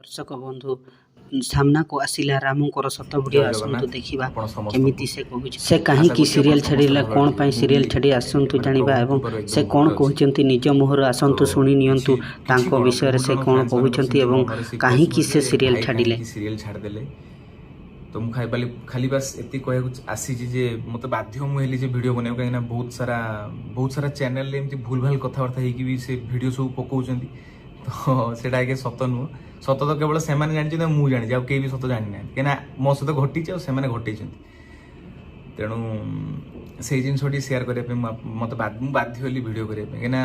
दर्शक बंधु सामना को आसिला रामकर सत भिडियो आसतु देखा केमिति से कहूँ से कहीं सीरियल छाड़ा कौन पर सीरियल छाड़ी आसतु जाना एवं से कौन कहते निज मुहर आसतु शुणी नियंतु तांको विषय से कौन कहते कहीं से सीरियल छाड़िले तो मुझे खाली बस ये कह आसी जे मत बाध्य मुझे जे वीडियो बना कहीं बहुत सारा चैनल एमती भूल भाल कथबार्ता होगी से वीडियो सब पकाउछन्ती तो सेटा आगे सत नुह सत तो केवल से जानी मु जानी आउ भी सत जानी ना कहीं मो सहित घटी से घटे तेणु से जिनस सेयार करने मत बाध्य हली वीडियो करने कहीं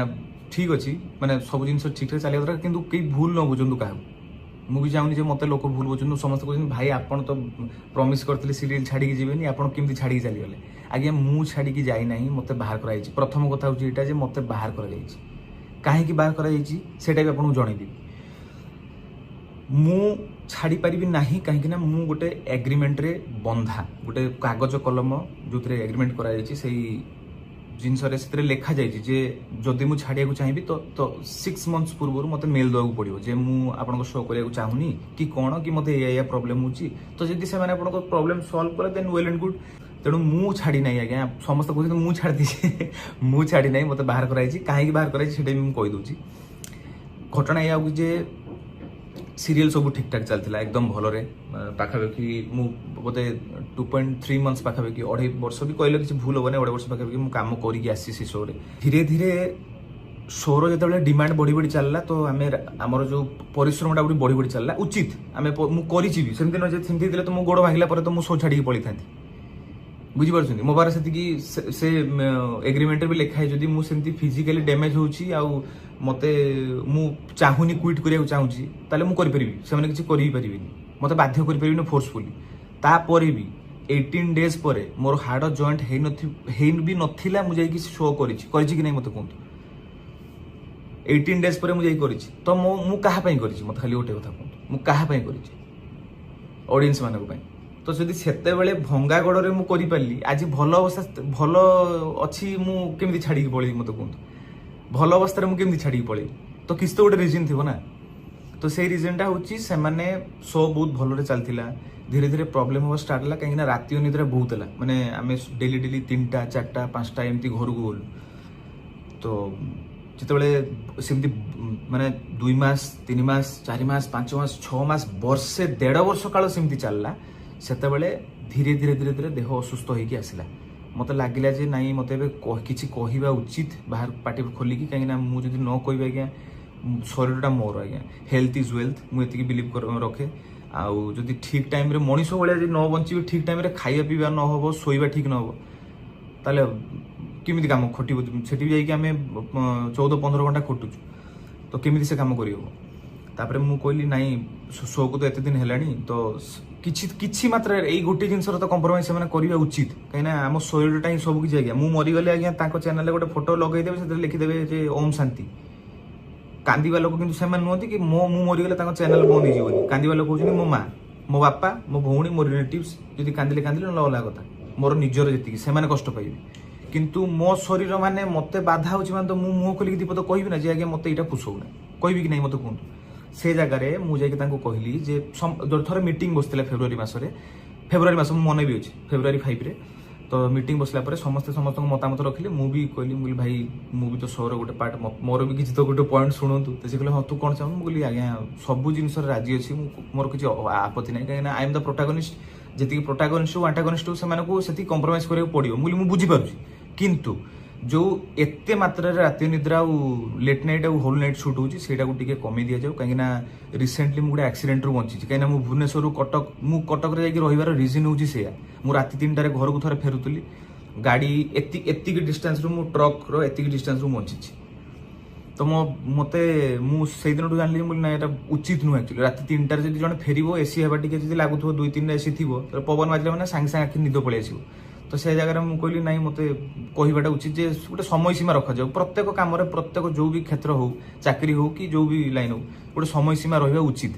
ठीक अच्छे माने सब जिन ठीक ठाक चलिए दरकार कि कई भूल न बुझु क्या मुझे चाहूनी मत लोक भूल बुझु समस्त कहते भाई आपन तो प्रमिश करते सीरियल छाड़ी जीवेनि आपन केमती छाड़ी चलीगले आज्ञा मु छाड़ी जाइना मत बाहर कराई प्रथम कथा हूँ यहाँ मत बाहर कर कहीं बाहर कराटा भी आपको जनईदेवी मु छाड़ी पारिबी नाही कहीं मु गोटे एग्रीमेंट रे बंधा गोटे कागज कलम जो एग्रीमेंट कराई से जिनस लिखा जाए जदि मु छाड़िया चाहिए तो 6 मंथ्स पूर्व मत मेल देवाक पड़ो जे मु आपन शो करने चाहूनी कि कौन कि मत या प्रोब्लेम होची तो जदि से प्रोब्लेम सॉल्व करे देन वेल एंड गुड तेणु मु छाड़ी ना आज्ञा समस्त कहते मु छाड़ दी मु छाड़ी ना मत बाहर कराई कहीं बाहर कराई कहीदे घटना या जे सीरियल सब ठीक ठाक चलता एकदम भलरे पाखापाखि बोधे 2.3 मंथ्स पाखापाखि 2.5 वर्ष भी कहले किसी भूल हेनी 2.5 वर्ष पाखापाखि मुझे कम करसी से शो धीरे धीरे शोर जो डिमांड बढ़ी बढ़ी चलला तो आमर जो परिश्रमटा बढ़ी बढ़ी चलला उचित आम मुझे सेमती न सेमती तो मो गोड़ भांगिला तो मुझे शो छाड़ी पड़ी था बुझीपार मो पार से एग्रीमेंट भी लिखाई जदि मुझे फिजिकाली डैमेज होची आउ मते मु चाहूनी क्विट करिया चाहूची ताले मु करि परिबी सेमाने किछि करि परिबिनी मते बाध्य करि परिबिनी फोर्सफुली तापरे भी 18 डेज पर मोर हार्ड जॉइंट हेन भी नथिला मु जाई कि शो करिछि कि नै मते कोंतु 18 डेज पर मु जाई करिछि तो मु काहा पई करिछि मते खाली ओटे कथा कोंतु मु काहा पई करिछि ऑडियंस मानको पई तो जदि सेते बेले भंगा गडरे मु करि पाली आज भल अवस्था भल अछि मु केमिति छाडी के पळी मते कोंतु भल अवस्था मुझे केमती छाड़ी पड़े तो किसी तो गोटे रिजन थी ना तो से रिजनटा हूँ से शो बहुत भलरे चलता धीरे धीरे प्रोब्लेम हम स्टार्ट है कहीं रात अनिद्रा बहुत है माने आम डेली डेली 3टा 4टा 5टा एमती घर को गलु तो जिते सेमती माने 2 मास 3 मास 4 मास 5 मास 6 मास वर्षे 1.5 वर्ष काल सेमती चलला सेते धीरे धीरे धीरे धीरे देह असुस्थ होगी आसला मत लगिला जे नाई मत किसी कहवा उचित बाहर पार्टी खोलिकी कहीं मुझे न कह आज्ञा शरीरटा मोर आज्ञा हेल्थ इज वेल्थ मुझे बिलीव रखे आउ जदि ठीक टाइम रे मनीष भाया न बची ठीक टाइम रे खाଇବା पीवा न हो शोवा ठीक न हो ताले केमिति काम खटिबो सेठी जाई कि आमे 14-15 घंटा खटुचु तो केमिति से काम करियो तापरे मु कहली नाई शो को तो एते दिन हेलानी तो किछि मात्रा यही गोटे जिनस तो कंप्रोमाइज से करवा उचित कहीं आम शरीरटा ही सब किसी आज्ञा मु मरीगले आज्ञा चैनल गोटे फोटो लगेदेवे से लिखिदेवे जे ओम शांति कांदिबा लोक किंतु से नुहति कि मु मरीगले चैनल बंद हो कांदिबा लोक होउछन मो माँ मो बापा मो भौणी मो रिलेटिव्स जदि कांदिले कांदिले न अलग कथा मोर निजर जी से कष्ट पाइबे किंतु मो शरीर माने मते बाधा होछि माने तो मु मुह खोलिक दीप तो कहबी ना जे आज्ञा मते इटा पुसौना कहबी कि नहीं मते कहतु से जगह मुझे कहली जे थोड़े मीटिंग बसला फेब्रुआरी मस मन भी अच्छे फेब्रुआरी 5 रे तो मीटिंग बसला समस्त मतामत रखिले मुझे कहली भाई मुझे तो शोर गोटे पार्ट मोर भी किसी तो गोटे पॉइंट शुणु तो से कहले हाँ तू कौन चाहूँ मुझे आज्ञा सब जिनस राजी अच्छी मोर किसी आपत्ति ना कहीं आई एम द प्रोटागनिस्ट जी प्रोटागनिस्ट आंटागनिस्ट से कंप्रोमाइज करा पड़ो मुझे बुझीपार किंतु जो एते मात्रा रात निद्रा लेट नाइट होल नाइट सुट होची सेटा को टिके कमी दिया जाऊ कहीं रिसेंटली मुझे एक्सीडेंट रू बंची कहीं मुझे भुवनेश्वर कटक रे जाकि रहिबार रीजन होची से मु राति 3टारे घर को थरे फेरुतली गाड़ी एति डिस्टेंस रू मु ट्रक रो एति डिस्टेंस रू बंची तो मते मु से दिन जानली बोली ना एटा उचित नु एक्चुअली राति 3टारे जदि जने फेरिबो एसी हेबा टिके जदि लागुथो 2-3 एसी थिबो तो पवन माजले माने सांग सांग आखि निद पळे आसीबो तो से जगह मुझे कहली ना मत कहवाटा उचित जे गोटे समय सीमा रखा जाए प्रत्येक कम प्रत्येक जो भी क्षेत्र हो चाकरी हो कि जो भी लाइन हो गोटे समय सीमा रहा उचित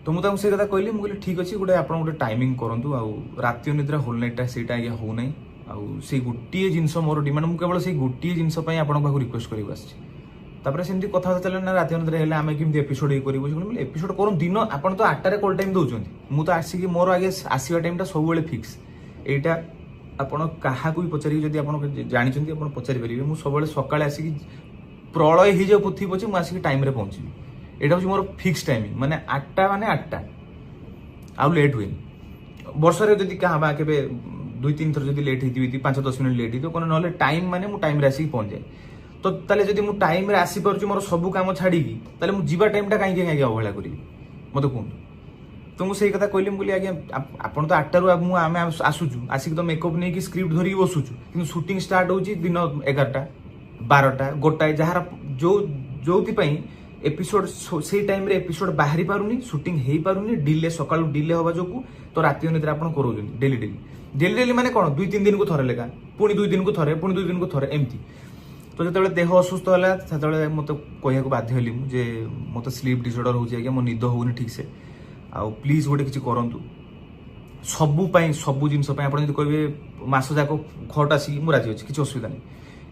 तो मुझे से कथा कहली मुझे ठीक अच्छे गोटे आप गोटे टाइमिंग करूँ आउ राति निद्रा होल नाइटा से आज्ञा हो ना आउ से गोटे जिनस मोर डिमांड मुझे केवल से गोटे जिनस आप रिक्वेस्ट कर तापर सेमती कथा चले ना राति अनिद्रा हेले आमे केमती एपिसोड ये करिवो बोले एपिसोड करू दिन आपण तो 8 रे कॉल टाइम दउचंती मु तो आसी कि मोर आगे आसीवा टाइम टा सब बेले फिक्स एटा आपण काहा को भी पचारि जदी आपण जानि चंती आपण पचारि परिबे मु सब बेले सकाळे आसी कि प्रलय हि जे पुथी पछे मु आसी कि टाइम रे पहुंची एटा हो मोर फिक्स टाइमिंग माने 8टा माने 8टा आउ लेट हुई वर्ष रे जदी कहा बा केबे 2-3 थर जदी लेट हिथि 5-10 मिनिट लेट हिथि कोन नले टाइम माने मु टाइम रे आसी पहुंच जाए तो ताले जदी मु टाइम रे आसी परछु मोर सब काम छाड़ी की ताले मु जीवा टाइम टा काई काई अवहेला करी मते कोन तो मु सेही कथा कहली मु बोली आगे आपण तो 8 रु मु आमे आसुछु आसी तो मेकअप नै कि स्क्रिप्ट धरि बसुछु किंतु शूटिंग स्टार्ट होची दिन 11टा 12टा गोटाय जहार जो जोति पई एपिसोड से टाइम रे एपिसोड बाहरी पारुनी शूटिंग हेई पारुनी डिले सकाळु डिले होबा जोकु तो राति अनिद्रा आपण करूजनी डेली डेली डेली माने कोन 2-3 दिन को थरे लेका पुनी 2 दिन को थरे पुनी 2 दिन को थरे एमती तो जतबेले देह असुस्थ होला ततबेले मते कहया को बाध्य हली जे मते स्लीप डिसऑर्डर हो जाय के मो निद होउनी ठीक से आ प्लीज गोटे किछि करंतु सबु जिंस पई आपण जदी कहबे मास जाको खट आसी मु राजी अछि किछि असुविधा नै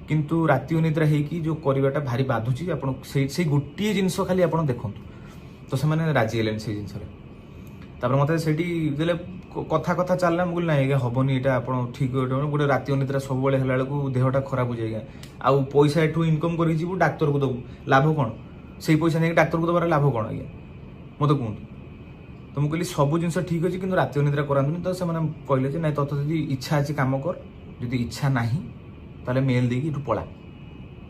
किंतु राति अनिद्रा हेई कि जो करिवाटा भारी बाधुची आपण से गोटी जिंस खाली आपण देखंतु तो से माने राजी हेलेन से जिंस रे तापर मते सेठी देले कथा कथा चलना मुगल ना हबनी एटा आपण ठीक गोटे राति अनिद्रा सब बेले हला को देहटा खराब हो जाएगा आउ पैसा एठू इनकम करि जीवु डाक्टर को दबु लाभ कोन सेही पैसा नै डाक्टर को दबार लाभ कोन आज्ञा मते कोन तो मु कहली सब जिंस ठीक अछि किंतु राति अनिद्रा करांतुनी तो से माने कहले जे नै तत जदी इच्छा अछि काम कर जदी इच्छा नाही ताले मेल देकी तू पळा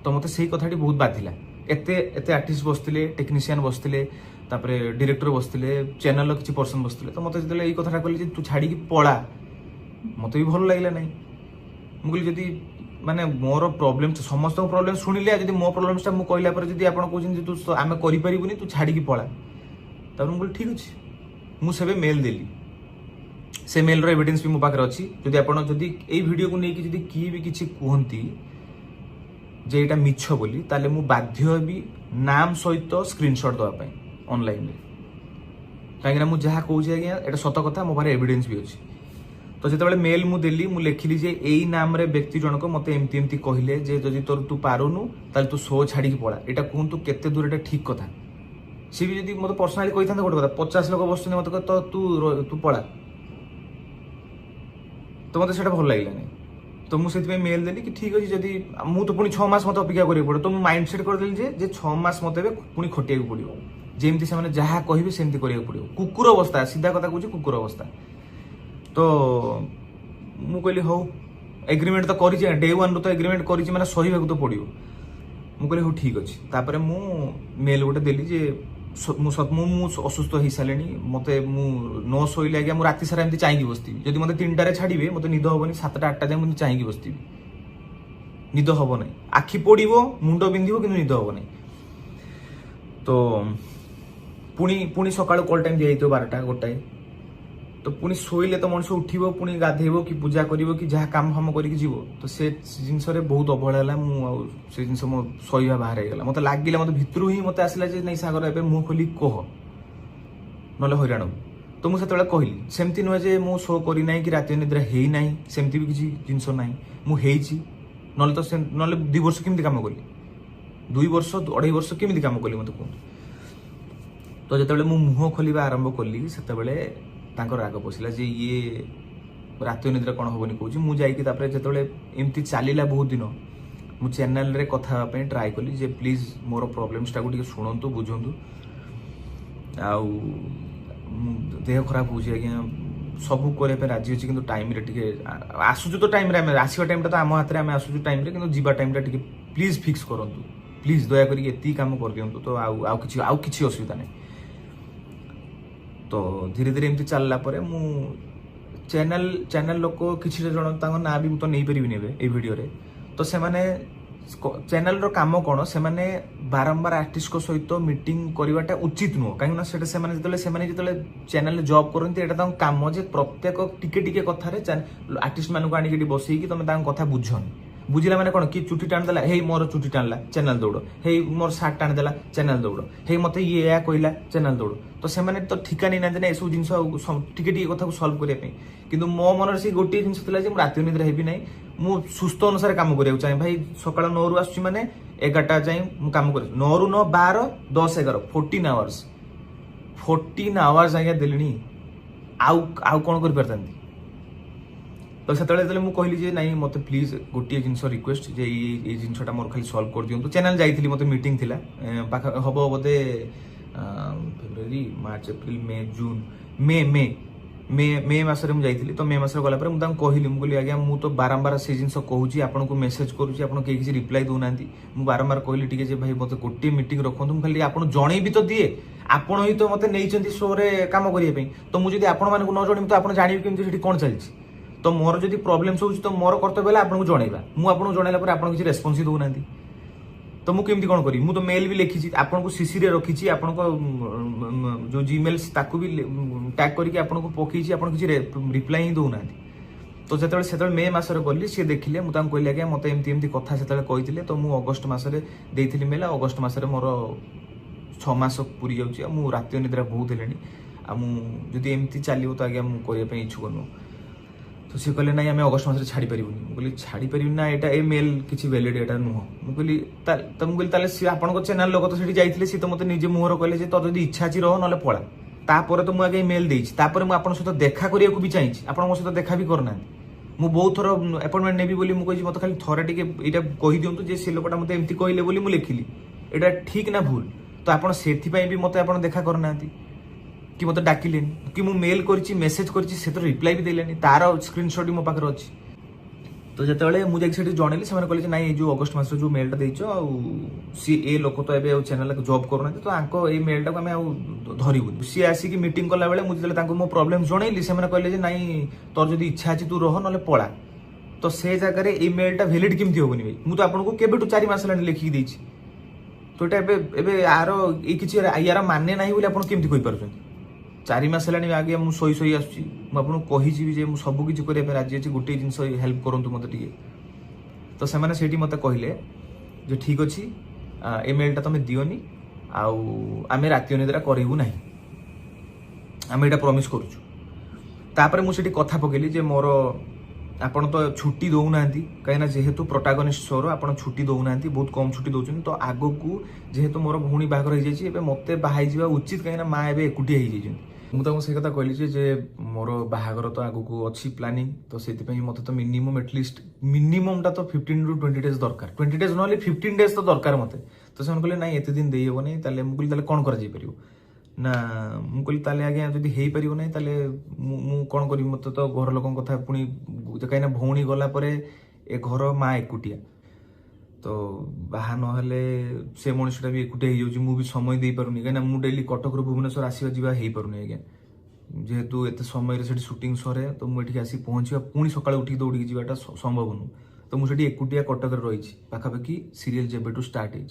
तो मते सेही कथाटी बहुत बाधिला एते एते आर्टिस्ट बसतिले टेक्नीशियन बसतिले तापरे डायरेक्टर बसतिले चैनल किछि पर्सन बसतिले तो मते जदले एई कथाटा कहले जे तू छाडी की पळा मते भी भल लागला नै मु कहली जदी माने मोर प्रॉब्लम समस्त प्रॉब्लम सुनिले जदी मो प्रॉब्लम्स मु कहला पर जदी आपण कहउछिन जे तू आमे करि परिबुनी तू छाडी की पळा तब मु कहली ठीक अछि मु सेबे मेल देली से मेल रो एविडेंस भी मो पाखरे अछि जदी आपण जदी एई वीडियो को नै कि जदी की भी किछि कहंती जे एटा मिछ बोली ताले मु बाध्य हेबी नाम सहित स्क्रीनशॉट दवा पई ऑनलाइन रे काहेकि मु जहा कहू जे आज्ञा एटा सत कथा मो पारे एविडेंस भी अछि तो जेते बेले मेल मु देली मु लेखिली जे एई नाम रे व्यक्ति जनक मते एमती एमती कहिले जे जदी तोर तू पारुनु ताले तू शो छाडी की पळा एटा कोन तू केते दूर एटा ठीक कथा सी भी जदी मते पर्सनली कहिथांत गोटे कथा 50 लोक बसुने मते कह तो तू पळा तो मते सेटा भल लागला नै तो मु सेति मेल देली कि ठीक अछि जदी मु तो पुनी 6 मास मते अपेक्षा करियो पड़ो तो मु माइंडसेट कर देली जे 6 मास मते पुनी खटिया को पड़ियो जेमती से माने जहा कहिबे सेमती करियो पड़ियो कुकुर अवस्था सीधा कथा कहू कुकुर अवस्था तो मु कहली हो एग्रीमेंट तो करि जे डे 1 रो तो एग्रीमेंट करि जे माने सहीबे को तो पड़ियो मु कहली हो ठीक अछि तापरे मु मेल गोटे देली जे मु असुस्थ हो सारे मते मु न शोले आज्ञा मु राति सारा एमती चाहिए बसती जदि मते 3टा रे छाड़िबे मते निद होबनी 7टा 8टा जाय मु चाहिए बसती निद होबो नै आखि पड़िबो मुंडो बिंदिबो किंतु निद होबो नै तो पुणी सकाळ कॉल टाइम दिया तो 12टा गोटाए तो पुणी शोइले तो मनुष्य उठिबो पुणी गाधेबो कि पूजा करिवो कि जहा काम हम करिक जीवो तो से जिंस रे बहुत अवहेला होला मु से जिंस मो सहीवा बाहर गेला मते लागिला मते भितरु ही मते आसिला जे नै सागर एबे मु खोली कह नले हैरान तो मु सेतले कहली सेमती न जे मु शो करि नै कि राति निद्रा हेई नै सेमती भी किछि जिंस नै मु हेइची नले तो नले 2 वर्ष केमती काम कली 2 वर्ष 2.5 वर्ष केमती काम कली मते कोन तो जेतबेले मु मुह खोलिबा आरंभ कली सेतबेले तांकर राग पसिला जे ये राति निद्रा कोन होबनी कहूची मु जाई कि तापरे जेतबेले एमती चालीला बहुत दिन मु चैनल रे कथा पे ट्राई कली जे प्लीज मोर प्रॉब्लम्स टा को टिके सुनंतु बुझंतु आउ देह खराब हो जाय सब करे पे राजी अछि किंतु टाइम रे टिके आसुजु तो टाइम रे हम आसीबा टाइम टा तो आम हाथ रे हम आसुजु टाइम रे किंतु जीवा टाइम टा टिके प्लीज फिक्स करंतु प्लीज दया करी एती काम कर दियंतु तो आउ किछि असुविधा नै तो धीरे धीरे एमती चलला परे मु चैनल लोक किछि जण तांग ना भी मु तो नै परिबिनी ए वीडियो रे तो से माने चैनल रो काम कोन से माने बारंबार आर्टिस्ट को सहित मीटिंग करवाटा उचित नुह कहीं सेटा से माने जतले चैनल जॉब करंती एटा तांग काम जे प्रत्येक टिके टिके कथा रे आर्टिस्ट मानु को आनी बसई कि तमे तांग कथा बुझन बुझिला माने कोन कि चुटी टाण देला हे मोर चुटी टाणला चैनल दौड़ हे मोर सार्ट टाण देला चैनल दौड़ हे मते ये या कहला चैनल दौड़ तो से माने तो ठिका नै ना एसु जिंस टिके टिके कथा को सॉल्व करिया पे किंतु मो मनर से गोटी जिंस थिला जे राति निद्रा हेबी नै मु सुस्त अनुसार काम करिया चाहे भाई सकाळ 9 रु आसुची माने 11टा जाए मु काम कर 9 ରୁ 9 12 10 11 14 आवर्स 14 आवर्स आज्ञा देली आउ कौन कर पारता तो से मुझे कहली जे नहीं मत प्लीज गोटे जिन रिक्वेस्ट जे ये जिनटा मोर खाली सल्व कर दिंतु चैनल जाइली मत मीटिंग थिला हम बोधे फेब्रुआरी मार्च एप्रिल मे जून मे मे मे मे मसरे मुझे जाइली तो मे मसरे गला मुझे कहली मुझे आज्ञा मुझे तो बारंबार से जिन कहूँ आपको मेसेज करुँच आप किसी रिप्लाई दूना मुझे बारंबार कहली टी भाई मत गोटे मीटिंग रखु खाली आप जन भी तो दिए आपण ही तो मत नहीं शो रे काम करने तो मुझे आपण मानक न जन तो आप जानवी केमती कौन चलती तो मोर जदि प्रोब्लेम हो तो मोर कर्तव्य आपको जनइबा मुझे आपको जनइला पर आप किसी रेस्पॉन्स दौना तो मुझे केमती कौन करी तो मेल भी लिखी आपको सीसी रे रखी आप जो जीमेल्स ताकू भी टैग करके आपको पकई आप किसी रिप्लाई ही दौना तो जो मे मसरे गली सी देखिले मुझे कहली आज्ञा मत एमती कथा से कहते तो मुझे अगस्ट मसरे देती मेल अगस्ट मसरे मोर 6 मास पूरी जाऊँ राति निद्रा बहुत है जदि एमती चलो तो आज्ञा मुझे इच्छुक नुह तो सी कहले ना आम अगस्ट मस छाड़ी पारूनी मुझे छाड़ी पारि ना यहाँ ये मेल किसी वैलिड यहाँ नुह मुझे तो मुझे सी आप चैनल लोक तो जाइए सी तो मतलब निजे मुहर कहले तो जब इच्छा अच्छी रह ना पड़ा तापर तो मुझे मेल देती सहित देखा करने भी चाहिए आप सहित देखा भी करना मुझे बहुत थर अपॉइंटमेंट नेबी बोली मुझे मत खाली थोड़ा टे यहाँ कही दिंतु जे सी लोकटा मत एमती कहले बोली मुझे लिखिली यहाँ ठीक ना भूल तो आप भी मत आप देखा करना कि मत डाकिले कि मु मेल करी मेसेज करी तो रिप्लाई भी देलेनी तार स्क्रीनशॉट मो पाखे अच्छी तो जिते मुझे जनइली से कहले ना जो अगस्ट मस जो मेलटा देच सी ए लोक तो ये चैनल जॉब करना तो आंको ये मेलटा को आम धरबू सी आसिक मीटिंग कला बेले मुझे मो प्रोब्लेम जनइली से कहले ना तोर जब इच्छा अच्छी तू रह ना पड़ा तो से जगह ये मेलटा भैलिड केमती होनी भाई मुझे आपको केबेठू 4 मास लिखिकी देती तो ये यार ये किसी यार माने ना बोली आप केमती कहीपर 4 मास है आगे मुझे शोई आपको कही सबकि करने राजी अच्छी गोटे जिन हेल्प करूँ मत टे तो से मत कहले जो ठीक अच्छे ए मेलटा तुम दियोनी आम राति निद्रा करूँ ना आम यहाँ प्रमिश करुँ मुझे कथा पकेली जे मोर आपण तो छुट्टी दौना कहीं जेहेतु प्रोटागनिस्ट शोर आप छुट्टी दौना बहुत कम छुट्टी दौरान तो आग को जेहेतु मोर भौणी बाहर हो जाए मत बाहर उचित कहीं माँ एवं एकुटिया हो मुझे से कथा कहली जे मोर बाहागर तो आग को अच्छी प्लानिंग तो से मत तो मिनिमम एटलिस्ट मिनिममटा तो 15 to 20 डेज दरकार 20 डेज ना 15 डेज तो दरकार मत तो से कहले ना एत दिन देव नहीं मुझे कौन कर ना मुझे आज्ञा जब हो पार ना कौन करी मत तो घर लोक कथा पुणी कहीं भौणी गलापर ए घर माँ एकुटिया तो बाहा ना से मनुष्यटा भी एकुटिया हो समय दे पारूनी कहीं मुझे डेली कटक भुवनेश्वर आसवा जा हो पारूनी आज्ञा जेहेतु एत समय से शूटिंग सरे तो मुझे आसी पहुँचा पुणी सका उठिक दौड़ी जावाटा संभव नुह तो मुझे एकुटिया कटक रही पाखापाखि सीरियल जब स्टार्ट हो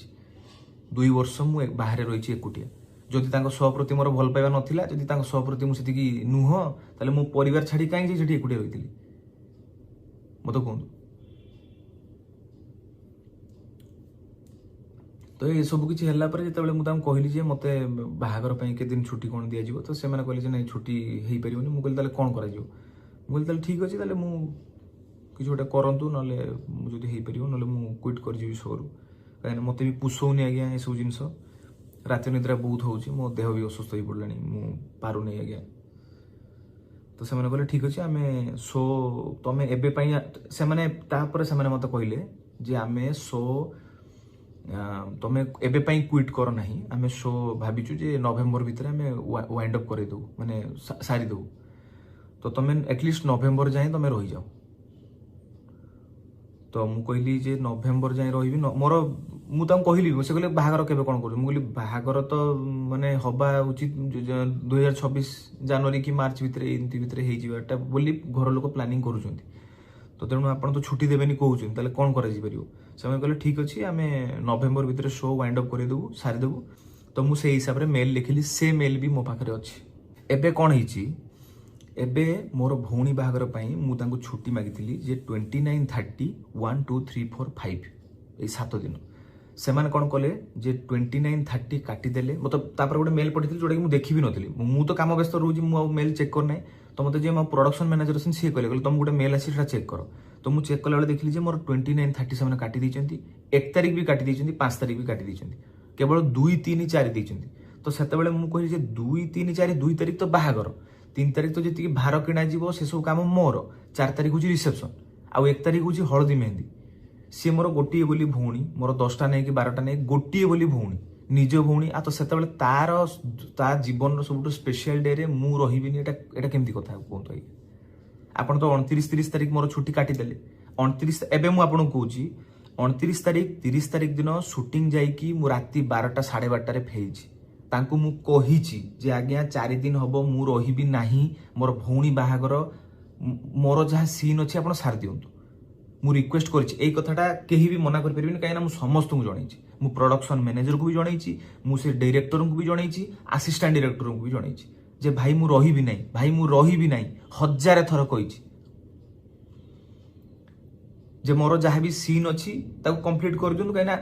2 वर्ष मुझे बाहर रही एकुटिया जदि सह प्रति मोर भल पाइबा नाला जदि सह प्रति मुझे नुह ताले मो परिवार छाड़ी कहीं एकुटिया रही मत कहतु तो ये सब किसी है जो मुझे कहली मत बाहागर के दिन छुट्टी कौन दि जाव तो से कहले ना छुट्टी हो पार मुझे कहली कौन कर मुझे ठीक अच्छे किसी गोटे करूँ ना जब हो पार ना क्विट कर शो रू कहीं मत भी पुषौनी आज्ञा ये सब जिनस राति निद्रा बहुत होची मो देह भी असुस्थ हो पड़ानी मु पारुनी आज्ञा तो से कहले ठीक अच्छे आम शो तुम एवं से मत कहले जे आम शो तुम एवं क्विट कर ना आम शो भाविचु जे नवेम्बर भितर आम वाइंड अप कर माने सारी दू तो तुम एटलिस्ट नवेम्बर जाए तुम रही जाओ तो मु कहली जे नवेम्बर जाए रही मोर मुझे कहली से कहले बाहागर के कौन कर कहली बाहागर तो माने हवा उचित 2026 जनवरी कि मार्च भितर होटा बोली घर लोक प्लानिंग करुँच तो तेणु आप तो छुट्टी देवेनि कहते कौन कर कहले ठीक अच्छे आम नवेम्बर भितर शो वाइंड अप करदेबू सारीदेबू तो मुझे हिसाब से मेल लिखिली से मेल भी मो पाखे अच्छी एबे कौन होइछि एबे मोर भौणी बाहागर मुझे छुट्टी मागिली जे 29, 30, 1, 2, 3, 4, 5 ये 7 दिन से कौन कले जे 29, 30 काटिदेले मतलब गोटे मेल पठाई जोटा कि मुझे देखी भी नी मुझे तो कम व्यस्त रोज मुझे मेल चेक करना तो मतलब जे मो प्रोडक्शन मैनेजर अच्छे सी कहले तुम गोटे मेल आसी चेक कर तो मुझे चेक कला देखिली जे मोर 29 30 से काटी देइचंती 1 तारिख भी काटी देइचंती 5 तारिख भी काटी देइचंती केवल 2 3 4 देइचंती तो सेतेबेले मु कहि जे 2 3 4 2 तारिख तो बाहागर 3 तारिख तो जति भार किणा जीवो से सब काम मोर 4 तारिख होची रिसेप्शन आ 1 तारिख होची हळदी मेहंदी सी मोर गोटिए बोली भौणी मोर 10टा नै कि 12टा नै गोटिए बोली भौणी निज भौणी आ तो सेतेबेले ता जीवन सब स्पेशल डे रे मु रहिबिनी एटा केमती कथा कोंतो आई आपण तो 29 30 तारिख मोर छुट्टी काटी देले 29 एबे मु आपण कहूची 29 तारिख 30 तारिख दिन शूटिंग जाइकी मु राती 12टा 12:30 रे फेरिची तांकु मु कहिची जे आज्ञा 4 दिन हबो मु रहिबि नाही मोर भौणी बाहागर मोर जहा सीन अछि आपण सार दियंतु मु रिक्वेस्ट करछि एई कथाटा केही भी मना कर परबिनी काइना मु समस्त को जणैछि मु प्रोडक्शन मैनेजर को भी जणैछि मु से डायरेक्टर को भी जणैछि असिस्टेंट डायरेक्टर को भी जणैछि जे भाई मु रहिबि नाही भाई मु रहिबि नाही हजार थर कहिछि जे मोर जहा भी सीन अछि ताको कंप्लीट कर दियंतु काइना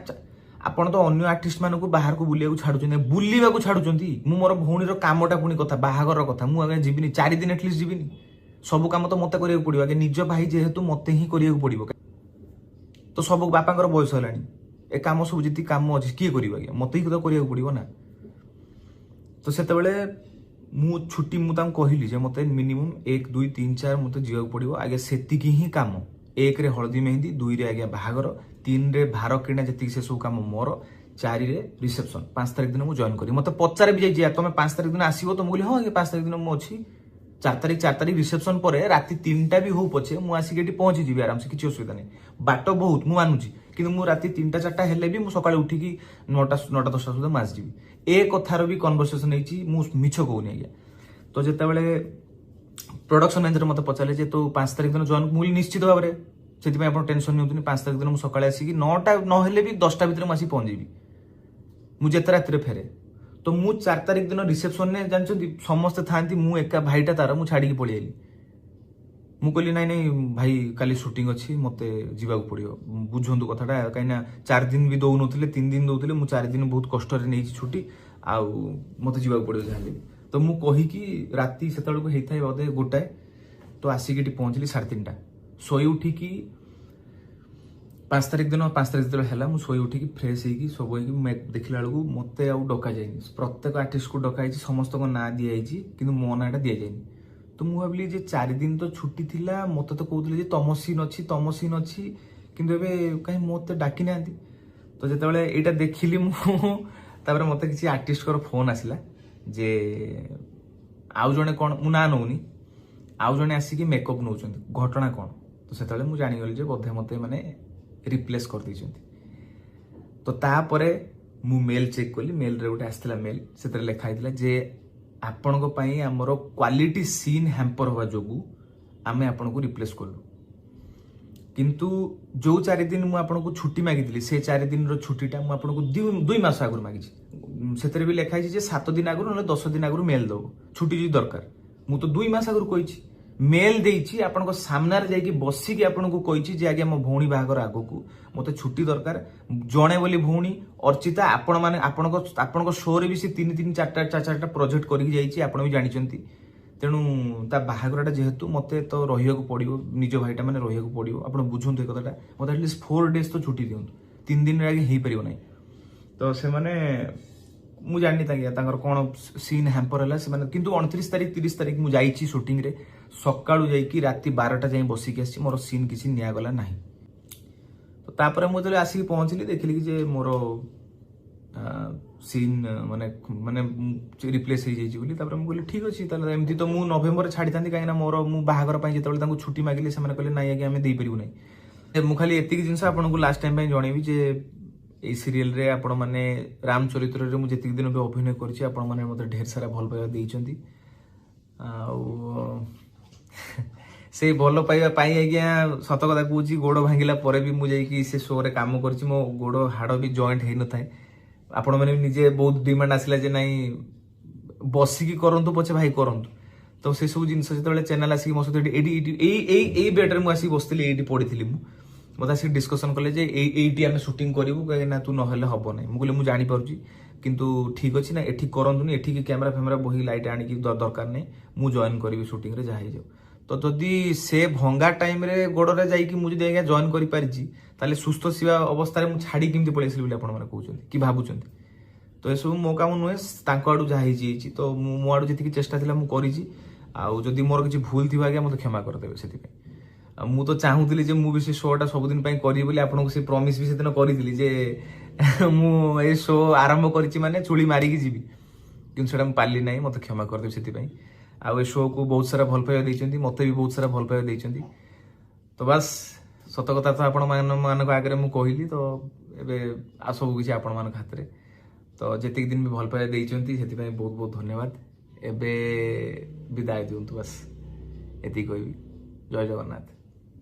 आपण तो अन्य आर्टिस्ट मान को बाहर को बुलिया को छाडुछन बुलिबा को छाडुछंती मु मोर भौणी रो कामटा पुनी कथा बाहागर रो कथा मु आगे जीविनी 4 दिन एटलीस्ट जीविनी सब काम तो मते करिया पड़िबो आगे निज भाई जेहेतु मते ही करिया पड़िबो तो सब बापांकर बयस हलानी ए काम सब जति काम अछि की करिबो आगे मते ही तो करिया पड़िबो ना तो सेते बेले मु छुट्टी मु ताम कहिली जे मते मिनिमम 1 2 3 4 मते जिया पड़िबो आगे सेति की ही काम 1 रे हळदी मेहंदी 2 रे आगे बाहागर 3 रे भार किणा जति से सब काम मोर 4 रे रिसेप्शन 5 तारिख दिन मु जॉइन करी मते पचारे भी जाई जे तमे 5 तारिख दिन आसीबो तो मु कहली हां ये 5 तारिख दिन मु अछि 4 तारिख रिसेप्शन पर राति 3टा भी हो पछे मु आसी गेटी पहुंची जीबी आराम से किछि असुविधा नै बाट बहुत मु मानुची किंतु मु राति 3टा 4टा हेले भी मु सकाळे उठी की 9टा 10टा सुधा मास जीबी ए कथार भी कन्वर्सेशन हेची मु मिछ कहूनी आज्ञा तो जेते बेले प्रोडक्शन मैनेजर मते पचाले जे तो 5 तारिख दिन जॉइन मूल निश्चित भाबरे सेति में आपण टेंशन निउतनी 5 तारिख दिन मु सकाळे आसी की 9टा न हेले भी 10टा भीतर मु आसी पहुंच जीबी मु जेते राति रे फेरे तो मु 4 तारिख दिन रिसेप्शन ने जानछंती समस्त थांती मु एका भाईटा तार मु छाडी की पळी आइली मु कहली नाही नाही भाई काली शूटिंग अछि मते जीवा को पड़ियो बुझंतु कथाटा काइना 4 दिन भी दउ नथिले 3 दिन दउथिले मु 4 दिन बहुत कष्ट रे नै छुट्टी आ मते जीवा को पड़ियो जाले तो मु कहि की राती सेतळ को हेथाय बदे गोटाय तो आसी गेटी पहुंचली 3:30 सोई उठी की 5 तारिख दिन हैला मु सोई उठी की फ्रेश हेकी सब हेकी मैं देखला बेलू मते आ डका जाइनी प्रत्येक आर्टिस्ट को डका जाइछि समस्त को ना दिया जाइछि किंतु मो नाटा दिया जाइनी तो मु भाबली जे 4 दिन तो छुट्टी थिला मते तो कहउतले जे तम सीन अछि किंतु एबे काई मते डाकी नांती तो जेते बेले एटा देखिली मु तापर मते किछि आर्टिस्ट को फोन आसिला जे आउ जने कोन मु ना नउनी आउ जने आसी की मेकअप नउचंती घटना कोन तो सेते बेले मु जानि गेली जे बोधे मते माने रिप्लेस कर दी तो तापरे मु मेल चेक कली मेल रे गोटे आसला मेल से लिखाई जे आपण आमर क्वालिटी सीन हैम्पर हवा जोगु आमे आपण को रिप्लेस कलु किंतु जो 4 दिन मु आपण को छुट्टी मागिली से 4 दिन रो छुट्टीटा मु आपण को 2 मास आगु मागिछि सेतरे भी लिखाई जे 7 दिन आगु न 10 दिन आगु मेल दो छुट्टी जी दरकार मु तो 2 मास आगु कहिछि मेल देइछि आपण को सामने रे जाई बसी की आपण को कहिछि जे आगे मो भौणी बाहागर आगु को मते छुट्टी दरकार जणे बोली भौणी अर्चिता आपण माने आपण को शो रे भी से 3 4टा प्रोजेक्ट करि जाइछि आपण भी जानिचंती तेणु ता बाहागरटा जेहेतु मते तो रहिया को पड़ियो निज भाईटा माने रहिया को पड़ियो आपण बुझंतु ए कथाटा मते एटलीस्ट 4 डेज तो छुट्टी दियंतु 3 दिन रे आगे हेई परियो नै तो से माने मु जानि तांगर कोन सीन हैम्पर हला से माने किंतु 29 तारिख 30 तारिख मु जाईची शूटिंग रे सकाळू जाईकी राती 12टा जाई बसी के आसी मोर सीन किछि निया गला नाही तो तापर मु जले आसी पहुंचली देखली कि जे मोर सीन माने माने रिप्लेस हो जाइछि बोली तापर मु कहली ठीक अछि ताले एमती तो मु नवेम्बर छाडी तांती काइना मोर मु बाहागर पई जेतबेले तांको छुट्टी मागिले से माने कहले नाही आगे हमें देई परिबु नाही मु खाली एतिक जिंस आपन को लास्ट टाइम पई जणेबी जे ए सीरियल रे आपण माने राम चरित्र रे मु जेतिक दिन बे अभिनय करछि आपण माने मते ढेर सारा भल पाइबा देइछंती आ से भल पाइबा पाई आज्ञा सत कथा कहूछि गोड़ भांगिला परे भी मु जाई कि से शो रे काम करछि मो गोड़ हाड़ भी जॉइंट हेइ न थाए आपण माने निजे बहुत डिमांड आसिला जे नाही बसी की करंतु पछे भाई करंतु तो से सब जिंस जेतबेले चैनल आसी मो सते एई बेटर मु आसी बसतिली एडी पडिथिली मु मत आसी डिस्कशन कले जे एइटी आमे शूटिंग करिवु काहे ना तू न हेले हबो नै मु कहले मु जानि पारुची किंतु ठीक अछि ना एठी करंतु नि एठी की कैमरा फैमरा बही लाइट आनी की दरकार नै मु जॉइन करबी शूटिंग रे जाहि जाऊ तो जदि से भंगा टाइम रे गोड़े जाइए मुझे आज्ञा जॉइन कर ताले सुस्थ सेवा अवस्था मुझे छाड़ी केमती पलि आसली आप कहते कि भावुं तो ये सब मो काम नुहे आड़ू जहाँ तो मो आड़ू जी चेष्टा थी मुझे आदि मोर किसी भूल थी आज्ञा मतलब क्षमा करदेवे से मु तो चाहूली जे मुझे से शोटा सबुदिन करी बोली आपको से प्रमिश भी सेदिन करी जे मु शो आरंभ करी माने चुली मारिकी जीवी कि पाली ना मत क्षमा करदेवे से आउ ए शो को बहुत सारा भल पाइबा देइछन्ती मते भी बहुत सारा भल पाइबा देइछन्ती तो बस सत कथा तो आपण मान आगे मु कहली तो एबे आ सब किछि आपण मान हाथ रे तो जेतिक दिन भी भल पाइबा देइछन्ती सेति पई बहुत बहुत धन्यवाद एबे विदाय दियंतु बस एति कहबी जय जगन्नाथ।